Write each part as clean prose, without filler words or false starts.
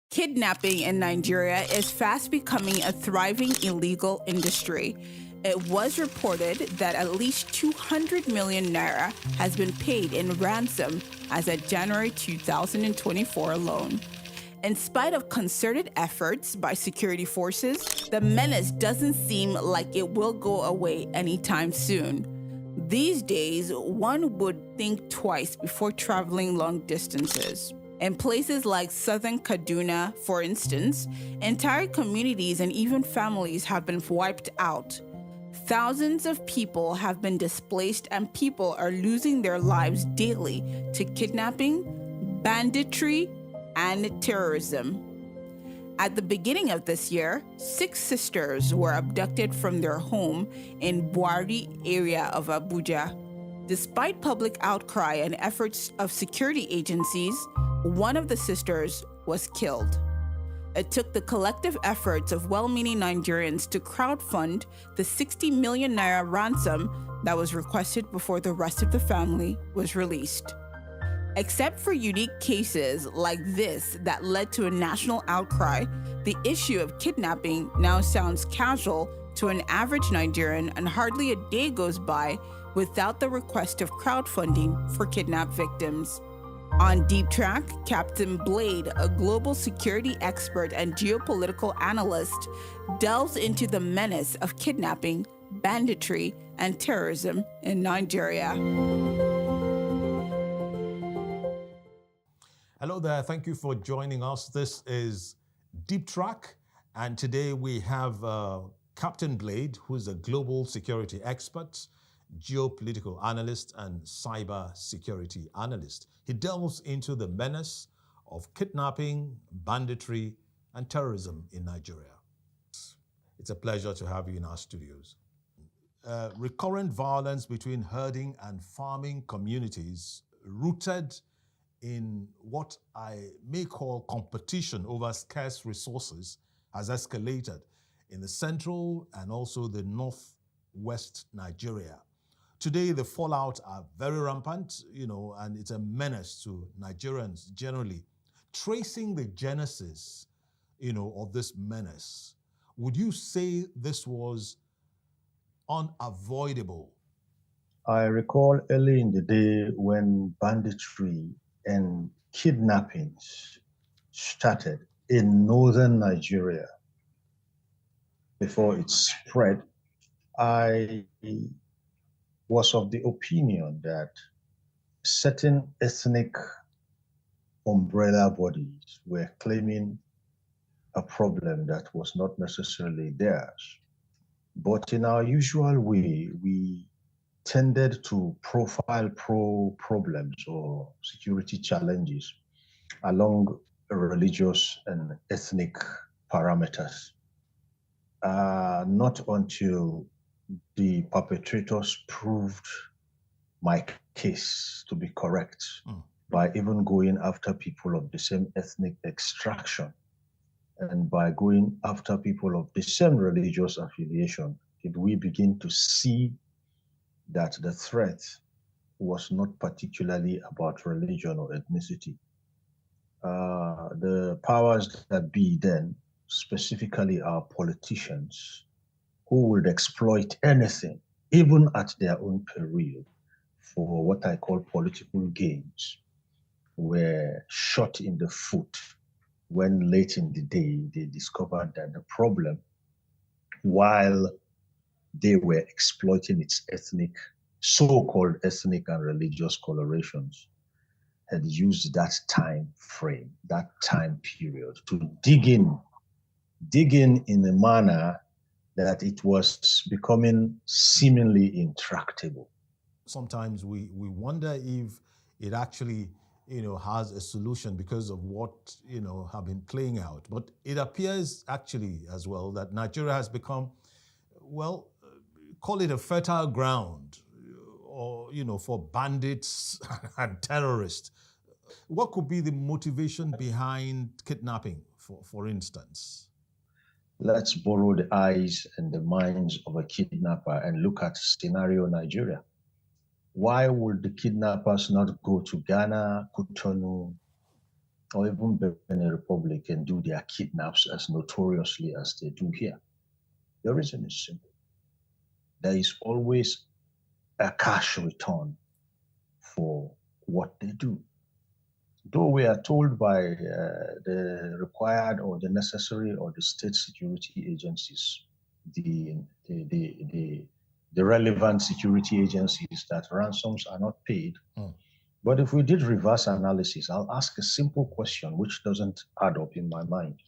Kidnapping in Nigeria is fast becoming a thriving illegal industry. It was reported that at least 200 million naira has been paid in ransom as of January 2024 alone. In spite of concerted efforts by security forces, the menace doesn't seem like it will go away anytime soon. These days, one would think twice before traveling long distances. In places like southern Kaduna, for instance, entire communities and even families have been wiped out. Thousands of people have been displaced and people are losing their lives daily to kidnapping, banditry, and terrorism. At the beginning of this year, 6 sisters were abducted from their home in Buari area of Abuja. Despite public outcry and efforts of security agencies, one of the sisters was killed. It took the collective efforts of well-meaning Nigerians to crowdfund the 60 million naira ransom that was requested before the rest of the family was released. Except for unique cases like this that led to a national outcry, the issue of kidnapping now sounds casual to an average Nigerian, and hardly a day goes by without the request of crowdfunding for kidnapped victims. On Deep Trac, Captain Blade, a global security expert and geopolitical analyst, delves into the menace of kidnapping, banditry, and terrorism in Nigeria. Hello there, thank you for joining us. This is Deep Trac, and today we have Captain Blade, who is a global security expert, geopolitical analyst, and cyber security analyst. He delves into the menace of kidnapping, banditry, and terrorism in Nigeria. It's a pleasure to have you in our studios. Recurrent violence between herding and farming communities rooted in what I may call competition over scarce resources has escalated in the central and also the northwest Nigeria. Today, the fallout are very rampant, and it's a menace to Nigerians generally. Tracing the genesis, of this menace, would you say this was unavoidable? I recall early in the day when banditry and kidnappings started in northern Nigeria. Before it spread, I was of the opinion that certain ethnic umbrella bodies were claiming a problem that was not necessarily theirs. But in our usual way, we tended to profile problems or security challenges along religious and ethnic parameters. Not until the perpetrators proved my case to be correct by even going after people of the same ethnic extraction and by going after people of the same religious affiliation, did we begin to see that the threat was not particularly about religion or ethnicity. The powers that be then, specifically our politicians, who would exploit anything, even at their own peril, for what I call political gains, were shot in the foot when late in the day they discovered that the problem, while they were exploiting its so-called ethnic and religious colorations, had used that time frame, that time period to dig in in a manner that it was becoming seemingly intractable. Sometimes we wonder if it actually, has a solution because of what, have been playing out. But it appears actually as well that Nigeria has become, well, call it a fertile ground or, for bandits and terrorists. What could be the motivation behind kidnapping, for instance? Let's borrow the eyes and the minds of a kidnapper and look at scenario Nigeria. Why would the kidnappers not go to Ghana, Cotonou, or even Benin Republic can do their kidnaps as notoriously as they do here? The reason is simple. There is always a cash return for what they do. Though we are told by the required or the necessary or the state security agencies, the relevant security agencies, that ransoms are not paid. But if we did reverse analysis, I'll ask a simple question which doesn't add up in my mind.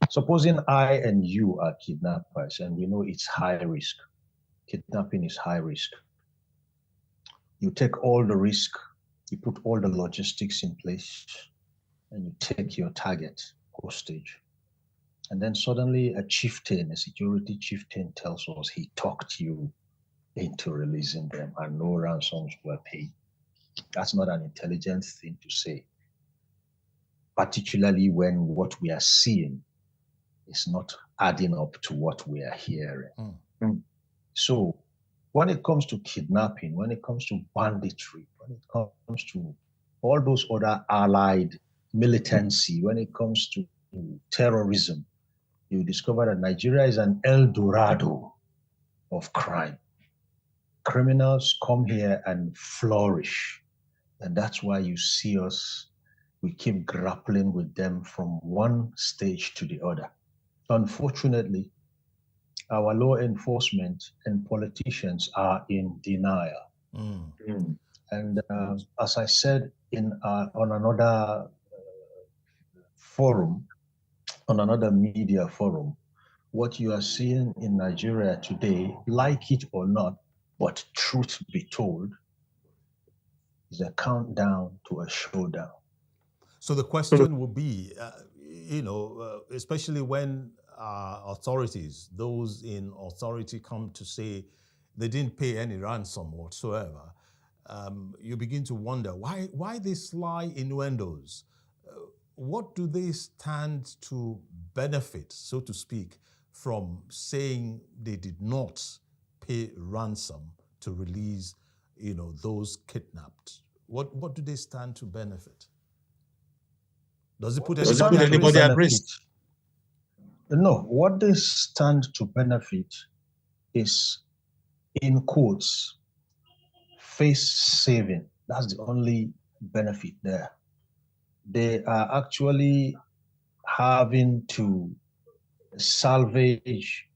Supposing I and you are kidnappers and we know it's high risk. Kidnapping is high risk. You take all the risk, you put all the logistics in place, and you take your target hostage. And then suddenly a chieftain, a security chieftain, tells us he talked you into releasing them and no ransoms were paid. That's not an intelligent thing to say, particularly when what we are seeing is not adding up to what we are hearing. So when it comes to kidnapping, when it comes to banditry, when it comes to all those other allied militancy, when it comes to terrorism, you discover that Nigeria is an El Dorado of crime. Criminals come here and flourish. And that's why you see us, we keep grappling with them from one stage to the other. Unfortunately, our law enforcement and politicians are in denial. And as I said on another forum, on another media forum, what you are seeing in Nigeria today, like it or not, but truth be told, is a countdown to a showdown. So the question will be, especially when authorities, those in authority come to say they didn't pay any ransom whatsoever, you begin to wonder, why these sly innuendos? What do they stand to benefit, so to speak, from saying they did not pay ransom to release, those kidnapped? What do they stand to benefit? Does it put anybody at risk? No, what they stand to benefit is, in quotes, face saving. That's the only benefit there. They are actually having to salvage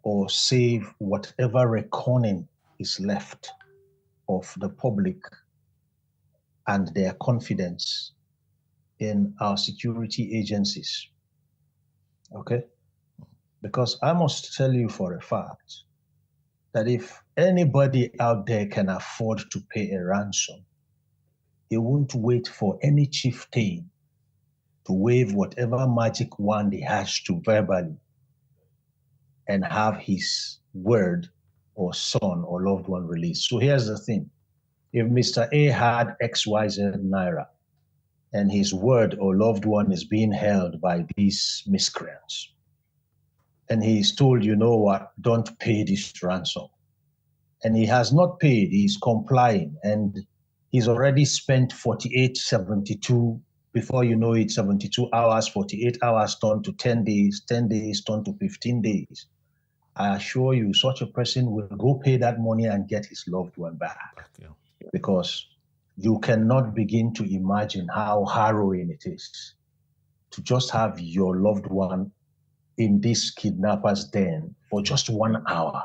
or save whatever reckoning is left of the public and their confidence in our security agencies. Okay? Because I must tell you for a fact that if anybody out there can afford to pay a ransom, he won't wait for any chieftain to wave whatever magic wand he has to verbally and have his word or son or loved one released. So here's the thing. If Mr. A had XYZ Naira and his word or loved one is being held by these miscreants, and he is told, you know what, don't pay this ransom, and he has not paid, he's complying, and he's already spent 48, 72, before you know it, 72 hours, 48 hours turned to 10 days, 10 days turned to 15 days. I assure you, such a person will go pay that money and get his loved one back. Yeah. Because you cannot begin to imagine how harrowing it is to just have your loved one in this kidnapper's den for just 1 hour.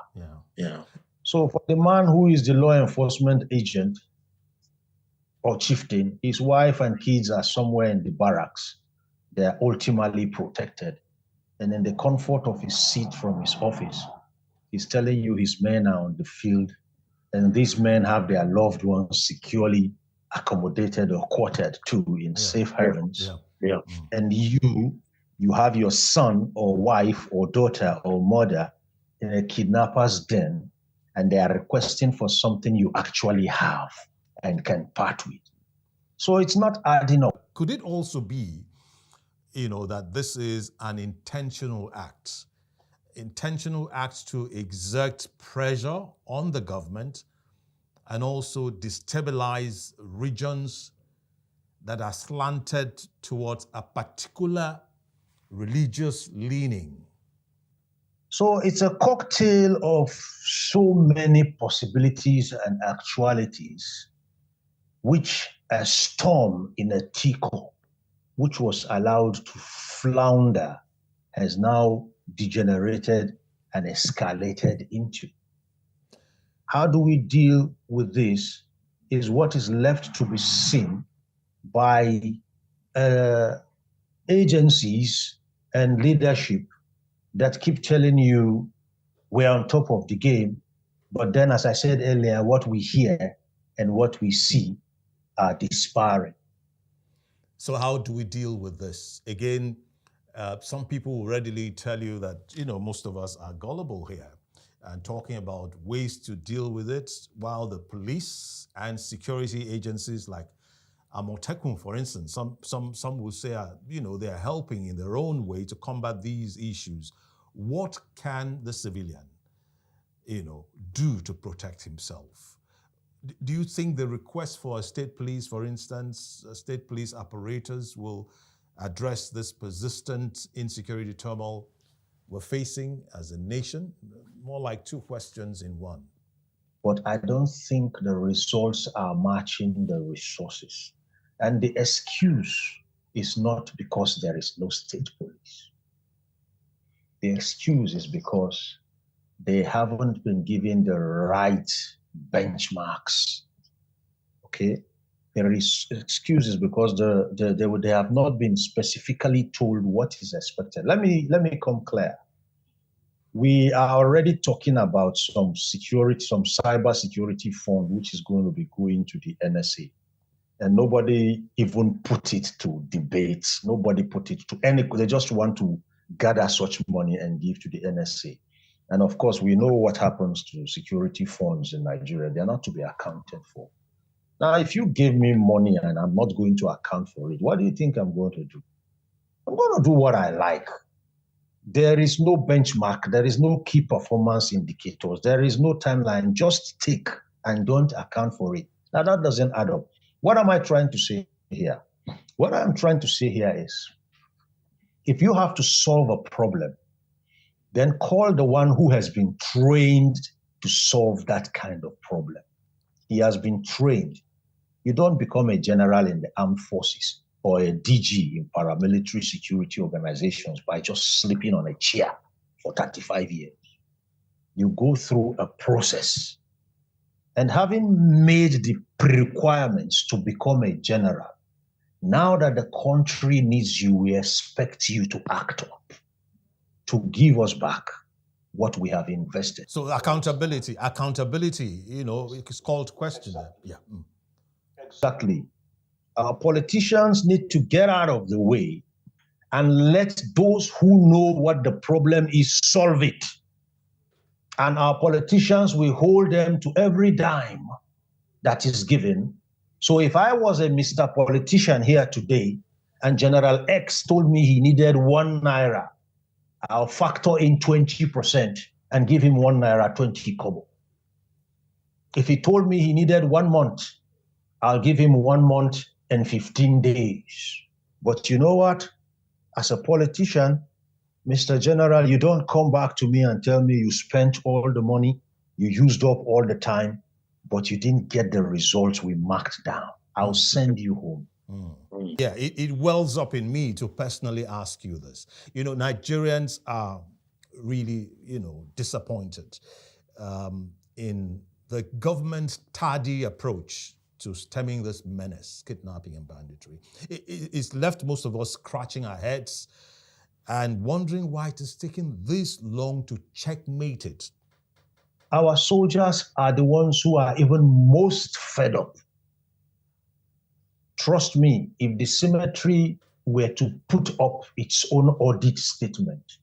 Yeah. So for the man who is the law enforcement agent or chieftain, his wife and kids are somewhere in the barracks. They are ultimately protected. And in the comfort of his seat from his office, he's telling you his men are on the field, and these men have their loved ones securely accommodated or quartered too in safe havens. And you have your son or wife or daughter or mother in a kidnapper's den, and they are requesting for something you actually have and can part with. So it's not adding up. Could it also be, that this is an intentional act to exert pressure on the government and also destabilize regions that are slanted towards a particular religious leaning? So it's a cocktail of so many possibilities and actualities, which a storm in a teacup, which was allowed to flounder, has now degenerated and escalated into. How do we deal with this is what is left to be seen by agencies and leadership that keep telling you we're on top of the game. But then, as I said earlier, what we hear and what we see are disparate. So how do we deal with this? Again, some people will readily tell you that, most of us are gullible here and talking about ways to deal with it, while the police and security agencies like Amotekun, for instance, some will say, they are helping in their own way to combat these issues. What can the civilian, do to protect himself? Do you think the request for a state police, for instance, a state police apparatus will address this persistent insecurity turmoil we're facing as a nation? More like two questions in one. But I don't think the results are matching the resources. And the excuse is not because there is no state police. The excuse is because they haven't been given the right benchmarks. Okay? There is excuses because they have not been specifically told what is expected. Let me come clear. We are already talking about some cyber security fund, which is going to be going to the NSA. And nobody even put it to debate. Nobody put it to any, they just want to gather such money and give to the NSA. And of course, we know what happens to security funds in Nigeria. They're not to be accounted for. Now, if you give me money and I'm not going to account for it, what do you think I'm going to do? I'm going to do what I like. There is no benchmark. There is no key performance indicators. There is no timeline. Just take and don't account for it. Now, that doesn't add up. What am I trying to say here? What I'm trying to say here is, if you have to solve a problem, then call the one who has been trained to solve that kind of problem. He has been trained. You don't become a general in the armed forces or a DG in paramilitary security organizations by just sleeping on a chair for 35 years. You go through a process. And having made the pre-requirements to become a general, now that the country needs you, we expect you to act up, to give us back what we have invested. So accountability, it's called question. Yeah. Exactly. Our politicians need to get out of the way and let those who know what the problem is solve it. And our politicians will hold them to every dime that is given. So if I was a Mr. Politician here today and General X told me he needed 1 naira, I'll factor in 20% and give him 1 naira 20 kobo. If he told me he needed 1 month, I'll give him 1 month and 15 days. But you know what? As a politician, Mr. General, you don't come back to me and tell me you spent all the money, you used up all the time, but you didn't get the results we marked down. I'll send you home. Yeah, it wells up in me to personally ask you this. Nigerians are really, disappointed in the government's tardy approach to stemming this menace, kidnapping and banditry. It's left most of us scratching our heads and wondering why it is taking this long to checkmate it. Our soldiers are the ones who are even most fed up. Trust me, if the cemetery were to put up its own audit statement,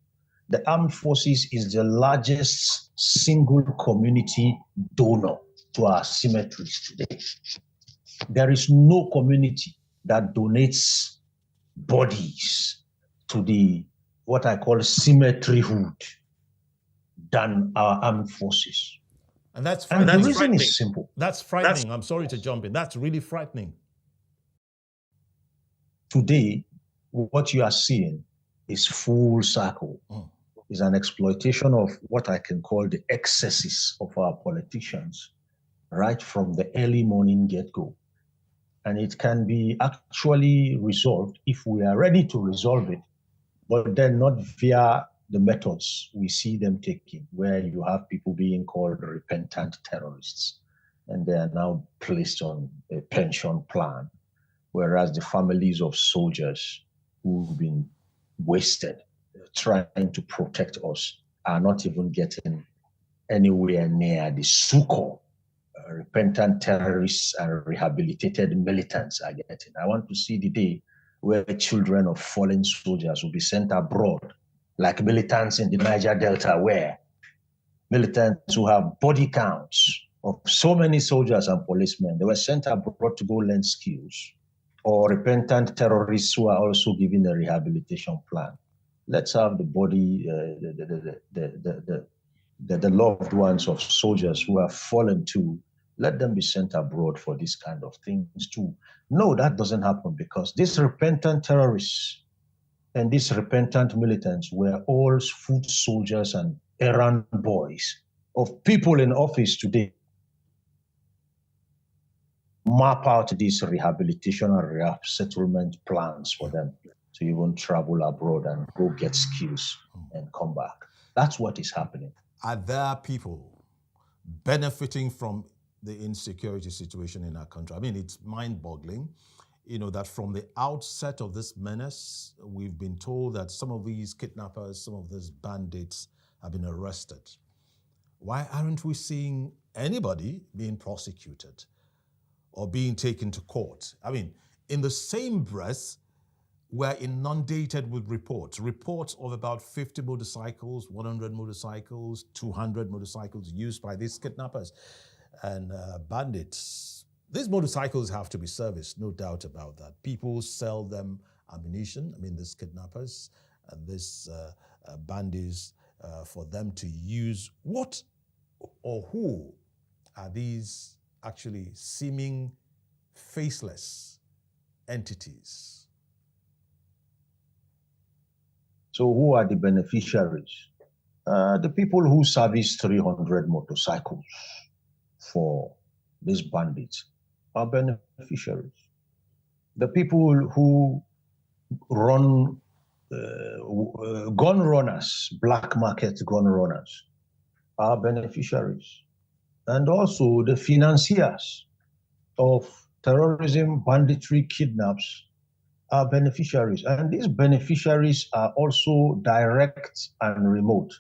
the armed forces is the largest single community donor to our cemeteries today. There is no community that donates bodies to the, what I call cemeteryhood, than our armed forces. And that's frightening. And the reason is simple. That's frightening. I'm sorry to jump in. That's really frightening. Today, what you are seeing is full circle. Is an exploitation of what I can call the excesses of our politicians right from the early morning get-go. And it can be actually resolved if we are ready to resolve it, but then not via the methods we see them taking, where you have people being called repentant terrorists, and they are now placed on a pension plan, whereas the families of soldiers who've been wasted trying to protect us are not even getting anywhere near the succor repentant terrorists and rehabilitated militants are getting. I want to see the day where children of fallen soldiers will be sent abroad, like militants in the Niger Delta, where militants who have body counts of so many soldiers and policemen, they were sent abroad to go learn skills, or repentant terrorists who are also given a rehabilitation plan. Let's have the body, the loved ones of soldiers who have fallen too, let them be sent abroad for this kind of things too. No, that doesn't happen, because these repentant terrorists and these repentant militants were all foot soldiers and errand boys of people in office today. Map out these rehabilitation and resettlement plans for them to even travel abroad and go get skills and come back. That's what is happening. Are there people benefiting from the insecurity situation in our country? I mean, it's mind-boggling, that from the outset of this menace, we've been told that some of these kidnappers, some of these bandits have been arrested. Why aren't we seeing anybody being prosecuted or being taken to court? I mean, in the same breath, we're inundated with reports of about 50 motorcycles, 100 motorcycles, 200 motorcycles used by these kidnappers and bandits. These motorcycles have to be serviced, no doubt about that. People sell them ammunition, these kidnappers and these bandits, for them to use. What or who are these actually seeming faceless entities? So who are the beneficiaries? The people who service 300 motorcycles for these bandits are beneficiaries. The people who run gun runners, black market gun runners, are beneficiaries. And also the financiers of terrorism, banditry, kidnaps are beneficiaries. And these beneficiaries are also direct and remote.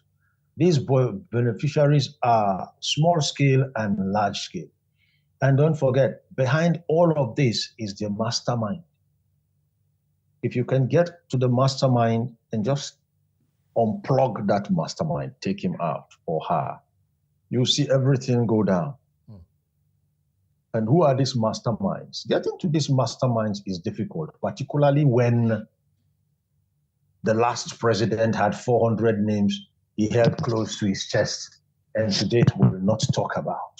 These beneficiaries are small scale and large scale. And don't forget, behind all of this is the mastermind. If you can get to the mastermind and just unplug that mastermind, take him out or her, you'll see everything go down. And who are these masterminds? Getting to these masterminds is difficult, particularly when the last president had 400 names he held close to his chest and to date will not talk about.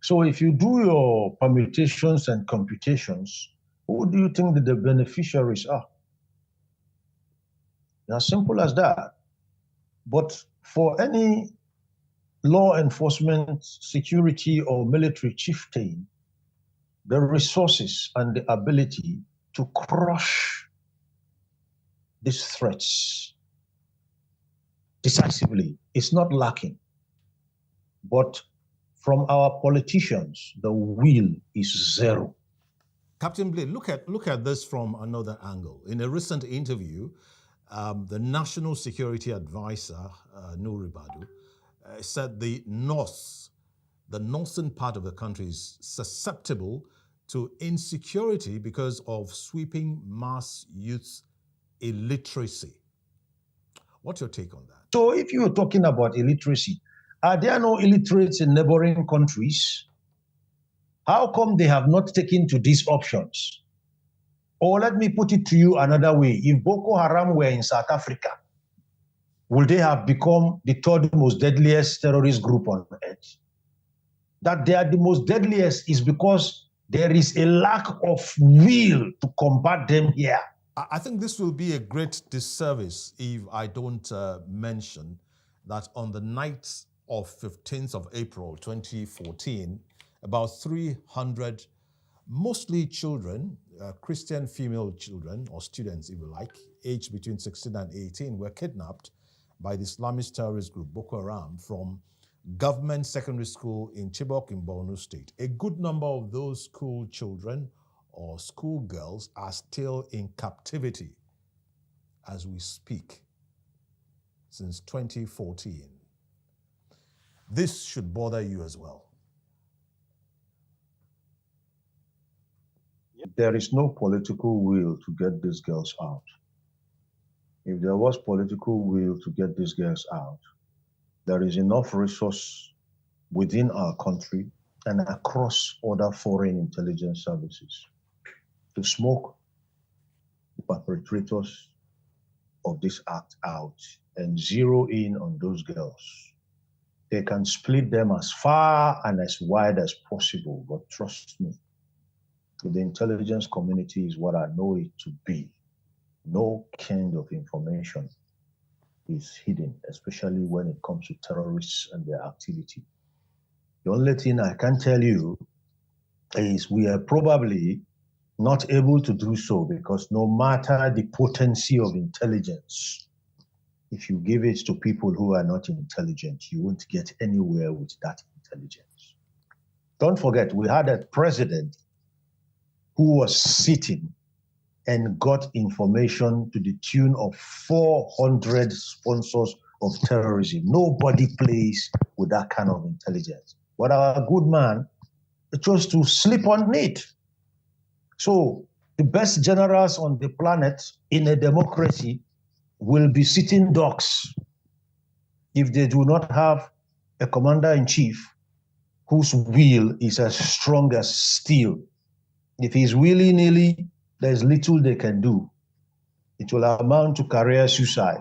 So if you do your permutations and computations, who do you think that the beneficiaries are? They're as simple as that. But for any law enforcement, security, or military chieftain, the resources and the ability to crush these threats decisively is not lacking. But from our politicians, the will is zero. Captain Blade, look at this from another angle. In a recent interview, the National Security Advisor, Nuri Badu, said the northern part of the country is susceptible to insecurity because of sweeping mass youth illiteracy. What's your take on that? So if you're talking about illiteracy, are there no illiterates in neighboring countries? How come they have not taken to these options? Or let me put it to you another way. If Boko Haram were in South Africa, would they have become the third most deadliest terrorist group on earth? That they are the most deadliest is because There is a lack of will to combat them here. I think this will be a great disservice if I don't mention that on the night of 15th of April 2014, about 300, mostly children, Christian female children or students, if you like, aged between 16 and 18, were kidnapped by the Islamist terrorist group Boko Haram from government secondary school in Chibok in Borno State. A good number of those school children or school girls are still in captivity as we speak since 2014. This should bother you as well. There is no political will to get these girls out. If there was political will to get these girls out, there is enough resource within our country and across other foreign intelligence services to smoke the perpetrators of this act out and zero in on those girls. They can split them as far and as wide as possible, but trust me, the intelligence community is what I know it to be. No kind of information is hidden, especially when it comes to terrorists and their activity. The only thing I can tell you is we are probably not able to do so because no matter the potency of intelligence, if you give it to people who are not intelligent, you won't get anywhere with that intelligence. Don't forget, we had a president who was sitting and got information to the tune of 400 sponsors of terrorism. Nobody plays with that kind of intelligence. But our good man chose to sleep on it. So the best generals on the planet in a democracy will be sitting ducks if they do not have a commander-in-chief whose will is as strong as steel. If he's willy-nilly, there's little they can do. It will amount to career suicide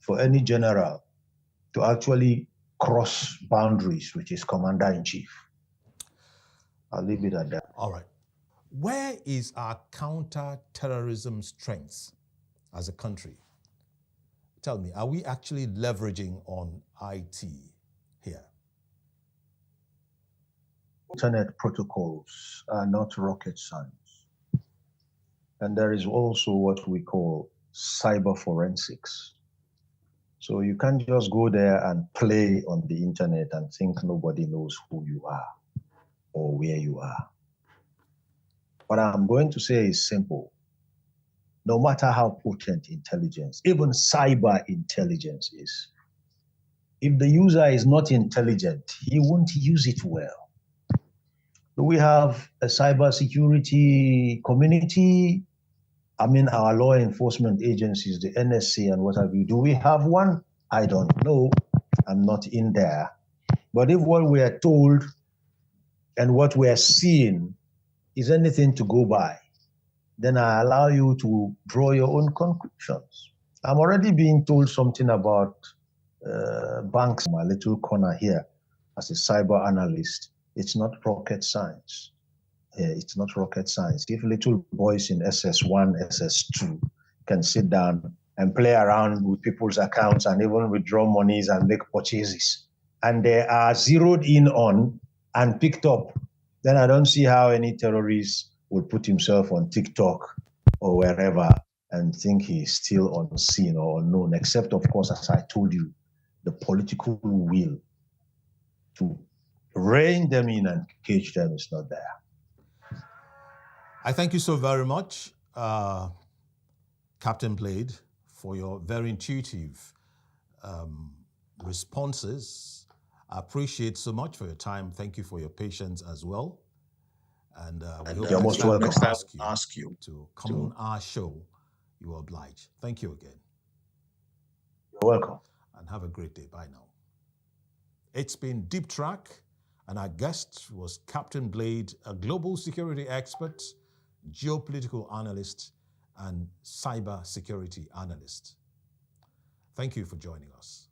for any general to actually cross boundaries with his commander-in-chief. I'll leave it at that. All right. Where is our counter-terrorism strength as a country? Tell me, are we actually leveraging on IT here? Internet protocols are not rocket science. And there is also what we call cyber forensics. So you can't just go there and play on the internet and think nobody knows who you are or where you are. What I'm going to say is simple. No matter how potent intelligence, even cyber intelligence is, if the user is not intelligent, he won't use it well. Do we have a cybersecurity community? I mean, our law enforcement agencies, the NSC and what have you, do we have one? I don't know. I'm not in there. But if what we are told and what we are seeing is anything to go by, then I allow you to draw your own conclusions. I'm already being told something about banks in my little corner here as a cyber analyst. It's not rocket science. It's not rocket science. If little boys in SS1, SS2 can sit down and play around with people's accounts and even withdraw monies and make purchases, and they are zeroed in on and picked up, then I don't see how any terrorist would put himself on TikTok or wherever and think he's still unseen or unknown, except, of course, as I told you, the political will to rein them in and cage them is not there. I thank you so very much, Captain Blade, for your very intuitive responses. I appreciate so much for your time. Thank you for your patience as well. And we hope you're most welcome. Next time ask you to come on our show. You are obliged. Thank you again. You're welcome. And have a great day. Bye now. It's been Deep Trac, and our guest was Captain Blade, a global security expert, geopolitical analyst, and cyber security analyst. Thank you for joining us.